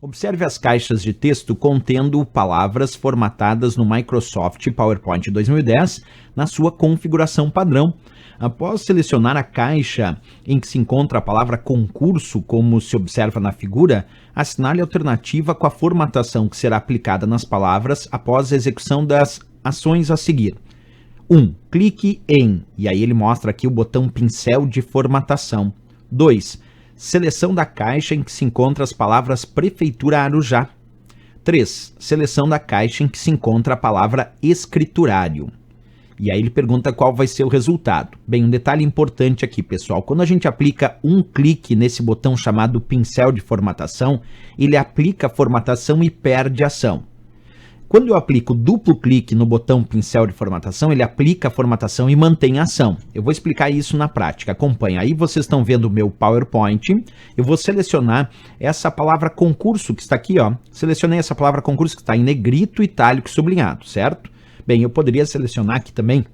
Observe as caixas de texto contendo palavras formatadas no Microsoft PowerPoint 2010 na sua configuração padrão. Após selecionar a caixa em que se encontra a palavra concurso, como se observa na figura, assinale a alternativa com a formatação que será aplicada nas palavras após a execução das ações a seguir. 1. Clique em, e aí ele mostra aqui o botão pincel de formatação. 2. Seleção da caixa em que se encontra as palavras Prefeitura Arujá. 3. Seleção da caixa em que se encontra a palavra escriturário. E aí ele pergunta qual vai ser o resultado. Bem, um detalhe importante aqui, pessoal. Quando a gente aplica um clique nesse botão chamado pincel de formatação, ele aplica a formatação e perde a ação. Quando eu aplico duplo clique no botão pincel de formatação, ele aplica a formatação e mantém a ação. Eu vou explicar isso na prática, acompanha. Aí vocês estão vendo o meu PowerPoint, eu vou selecionar essa palavra concurso que está aqui, ó. Selecionei essa palavra concurso que está em negrito, itálico e sublinhado, certo? Bem, eu poderia selecionar aqui também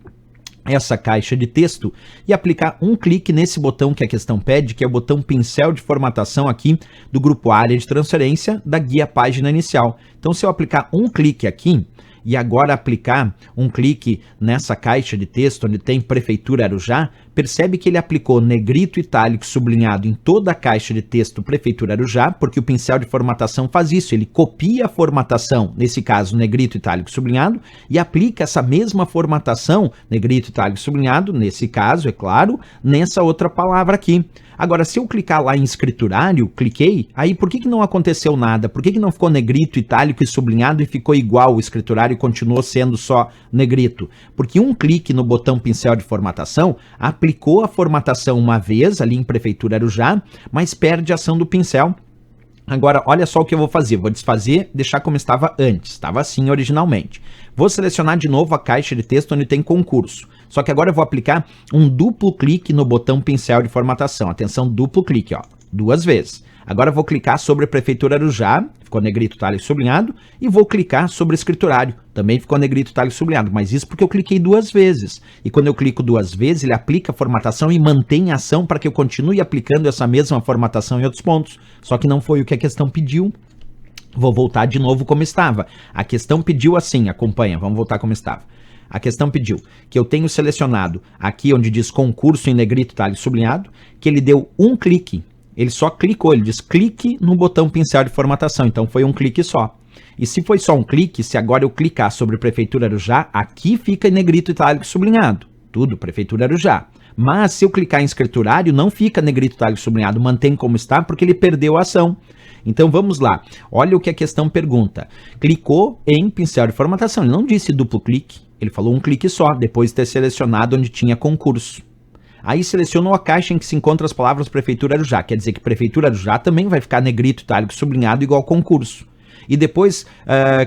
essa caixa de texto e aplicar um clique nesse botão que a questão pede, que é o botão pincel de formatação aqui do grupo área de transferência da guia página inicial. Então, se eu aplicar um clique aqui e agora aplicar um clique nessa caixa de texto onde tem Prefeitura Arujá, percebe que ele aplicou negrito, itálico sublinhado em toda a caixa de texto Prefeitura Arujá, porque o pincel de formatação faz isso, ele copia a formatação, nesse caso negrito, itálico sublinhado, e aplica essa mesma formatação, negrito, itálico sublinhado, nesse caso, é claro, nessa outra palavra aqui. Agora, se eu clicar lá em escriturário, cliquei, aí por que não aconteceu nada? Por que não ficou negrito, itálico e sublinhado e ficou igual o escriturário e continuou sendo só negrito? Porque um clique no botão pincel de formatação aplicou a formatação uma vez ali em Prefeitura Arujá, mas perde a ação do pincel. Agora, olha só o que eu vou fazer. Vou desfazer, deixar como estava antes. Estava assim originalmente. Vou selecionar de novo a caixa de texto onde tem concurso. Só que agora eu vou aplicar um duplo clique no botão pincel de formatação. Atenção, duplo clique, ó, 2 vezes. Agora eu vou clicar sobre Prefeitura Arujá, ficou negrito, itálico sublinhado, e vou clicar sobre escriturário, também ficou negrito, itálico sublinhado, mas isso porque eu cliquei 2 vezes. E quando eu clico 2 vezes, ele aplica a formatação e mantém a ação para que eu continue aplicando essa mesma formatação em outros pontos. Só que não foi o que a questão pediu. Vou voltar de novo como estava. A questão pediu assim, acompanha, vamos voltar como estava. A questão pediu que eu tenho selecionado aqui onde diz concurso em negrito, itálico sublinhado, que ele deu um clique. Ele só clicou, ele diz clique no botão pincel de formatação, então foi um clique só. E se foi só um clique, se agora eu clicar sobre Prefeitura Arujá, aqui fica em negrito, itálico sublinhado. Tudo, Prefeitura Arujá. Mas se eu clicar em escriturário, não fica negrito, itálico sublinhado, mantém como está, porque ele perdeu a ação. Então vamos lá, olha o que a questão pergunta. Clicou em pincel de formatação, ele não disse duplo clique, ele falou um clique só, depois de ter selecionado onde tinha concurso. Aí selecionou a caixa em que se encontram as palavras Prefeitura Arujá, quer dizer que Prefeitura Arujá também vai ficar negrito, itálico sublinhado igual concurso. E depois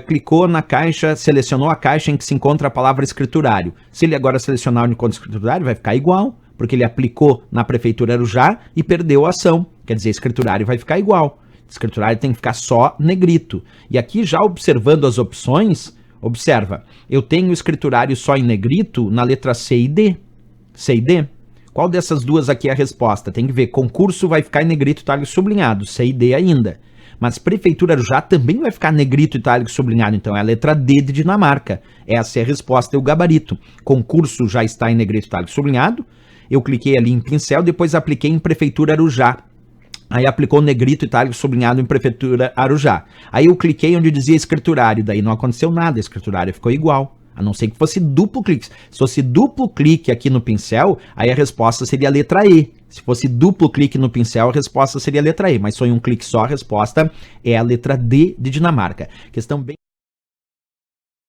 clicou na caixa, selecionou a caixa em que se encontra a palavra escriturário. Se ele agora selecionar onde encontra escriturário, vai ficar igual, porque ele aplicou na Prefeitura Arujá e perdeu a ação. Quer dizer, escriturário vai ficar igual. Escriturário tem que ficar só negrito. E aqui já observando as opções, observa, eu tenho o escriturário só em negrito na letra C e D. C e D. Qual dessas duas aqui é a resposta? Tem que ver, concurso vai ficar em negrito, itálico sublinhado, C e D ainda. Mas Prefeitura Arujá também vai ficar negrito, itálico sublinhado, então é a letra D de Dinamarca. Essa é a resposta e o gabarito. Concurso já está em negrito, itálico sublinhado. Eu cliquei ali em pincel, depois apliquei em Prefeitura Arujá. Aí aplicou negrito, itálico sublinhado em Prefeitura Arujá. Aí eu cliquei onde dizia escriturário, daí não aconteceu nada, escriturário ficou igual. A não ser que fosse duplo clique. Se fosse duplo clique aqui no pincel, aí a resposta seria a letra E. Se fosse duplo clique no pincel, a resposta seria a letra E. Mas só em um clique só, a resposta é a letra D de Dinamarca. Questão bem...